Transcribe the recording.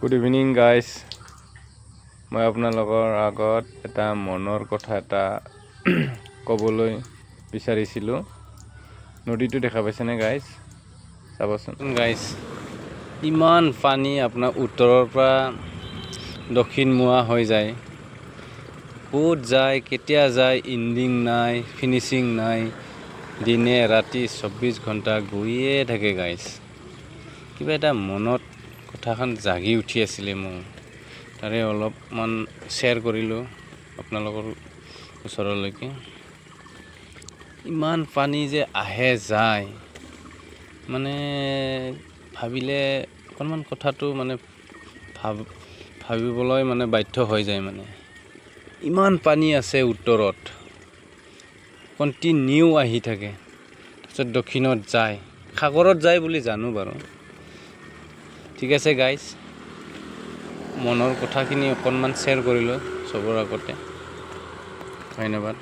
Good evening guys. মই আপোনালোকৰ আগত এটা মনৰ কথা এটা ক'বলৈ বিচাৰিছিলোঁ। নদীটো দেখা পাইছেনে গাইজ? চাবচোন গাইজ, ইমান পানী আপোনাৰ উত্তৰৰ পৰা দক্ষিণমুৱা হৈ যায়। ক'ত যায়, কেতিয়া যায়, ইণ্ডিং নাই, ফিনিচিং নাই। দিনে ৰাতি 24 ঘণ্টা গৈয়ে থাকে গাইজ। কিবা এটা মনত কথাখন জাগি উঠি আছিলে মোৰ, তাৰে অলপমান শ্বেয়াৰ কৰিলোঁ আপোনালোকৰ ওচৰলৈকে। ইমান পানী যে আহে যায়, মানে ভাবিলে অকণমান কথাটো মানে ভাবিবলৈ মানে বাধ্য হৈ যায়। মানে ইমান পানী আছে উত্তৰত, কণ্টিনিউ আহি থাকে, তাৰপিছত দক্ষিণত যায়, সাগৰত যায় বুলি জানো বাৰু। ঠিক আছে গাইজ, মনৰ কথাখিনি অকণমান শ্বেয়াৰ কৰিলোঁ চবৰ আগতে। ধন্যবাদ।